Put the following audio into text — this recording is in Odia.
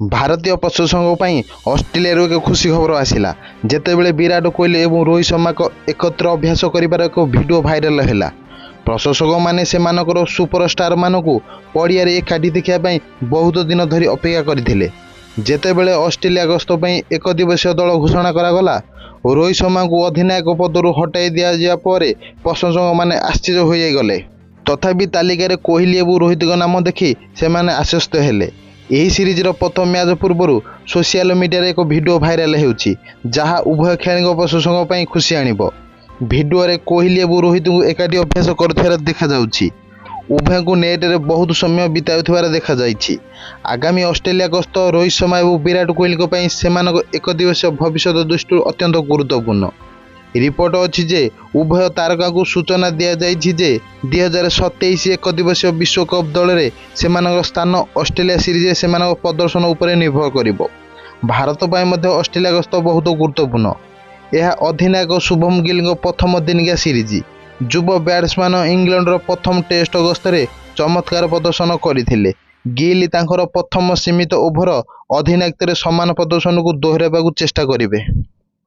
ଭାରତୀୟ ପଶୁ ସଂଘ ପାଇଁ ଅଷ୍ଟ୍ରେଲିଆରୁ ଏକ ଖୁସି ଖବର ଆସିଲା ଯେତେବେଳେ ବିରାଟ କୋହଲି ଏବଂ ରୋହିତ ଶର୍ମା ଏକତ୍ର ଅଭ୍ୟାସ କରିବାର ଏକ ଭିଡ଼ିଓ ଭାଇରାଲ ହେଲା। ପ୍ରଶଂସକମାନେ ସେମାନଙ୍କର ସୁପରଷ୍ଟାରମାନଙ୍କୁ ପଡ଼ିଆରେ ଏକାଠି ଦେଖିବା ପାଇଁ ବହୁତ ଦିନ ଧରି ଅପେକ୍ଷା କରିଥିଲେ। ଯେତେବେଳେ ଅଷ୍ଟ୍ରେଲିଆ ଗସ୍ତ ପାଇଁ ଏକ ଦିବସୀୟ ଦଳ ଘୋଷଣା କରାଗଲା ଓ ରୋହିତ ଶର୍ମାଙ୍କୁ ଅଧିନାୟକ ପଦରୁ ହଟାଇ ଦିଆଯିବା ପରେ ପ୍ରଶଂସକମାନେ ଆଶ୍ଚର୍ଯ୍ୟ ହୋଇଗଲେ। ତଥାପି ତାଲିକାରେ କୋହଲି ଏବଂ ରୋହିତଙ୍କ ନାମ ଦେଖି ସେମାନେ ଆଶ୍ୱସ୍ତ ହେଲେ। ଏହି ସିରିଜର ପ୍ରଥମ ମ୍ୟାଚ୍ ପୂର୍ବରୁ ସୋସିଆଲ ମିଡ଼ିଆରେ ଏକ ଭିଡ଼ିଓ ଭାଇରାଲ ହେଉଛି ଯାହା ଉଭୟ ଖେଳାଳିଙ୍କ ପ୍ରଶଂସକଙ୍କ ପାଇଁ ଖୁସି ଆଣିବ। ଭିଡ଼ିଓରେ କୋହଲି ଏବଂ ରୋହିତଙ୍କୁ ଏକାଠି ଅଭ୍ୟାସ କରୁଥିବାର ଦେଖାଯାଉଛି। ଉଭୟଙ୍କୁ ନେଟ୍ରେ ବହୁତ ସମୟ ବିତାଉଥିବାର ଦେଖାଯାଇଛି। ଆଗାମୀ ଅଷ୍ଟ୍ରେଲିଆ ଗସ୍ତ ରୋହିତ ଶର୍ମା ଏବଂ ବିରାଟ କୋହଲିଙ୍କ ପାଇଁ ସେମାନଙ୍କ ଏକଦିବସୀୟ ଭବିଷ୍ୟତ ଦୃଷ୍ଟିରୁ ଅତ୍ୟନ୍ତ ଗୁରୁତ୍ୱପୂର୍ଣ୍ଣ। ରିପୋର୍ଟ ଅଛି ଯେ ଉଭୟ ତାରକାଙ୍କୁ ସୂଚନା ଦିଆଯାଇଛି ଯେ 2027 ଏକଦିବସୀୟ ବିଶ୍ୱକପ୍ ଦଳରେ ସେମାନଙ୍କ ସ୍ଥାନ ଅଷ୍ଟ୍ରେଲିଆ ସିରିଜରେ ସେମାନଙ୍କ ପ୍ରଦର୍ଶନ ଉପରେ ନିର୍ଭର କରିବ। ଭାରତ ପାଇଁ ମଧ୍ୟ ଅଷ୍ଟ୍ରେଲିଆ ଗସ୍ତ ବହୁତ ଗୁରୁତ୍ୱପୂର୍ଣ୍ଣ। ଏହା ଅଧିନାୟକ ଶୁଭମ ଗିଲଙ୍କ ପ୍ରଥମ ଦିନିକିଆ ସିରିଜ। ଯୁବ ବ୍ୟାଟ୍ସମ୍ୟାନ୍ ଇଂଲଣ୍ଡର ପ୍ରଥମ ଟେଷ୍ଟ ଗସ୍ତରେ ଚମତ୍କାର ପ୍ରଦର୍ଶନ କରିଥିଲେ। ଗିଲ୍ ତାଙ୍କର ପ୍ରଥମ ସୀମିତ ଓଭର ଅଧିନାୟକତ୍ୱରେ ସମାନ ପ୍ରଦର୍ଶନକୁ ଦୋହରାଇବାକୁ ଚେଷ୍ଟା କରିବେ।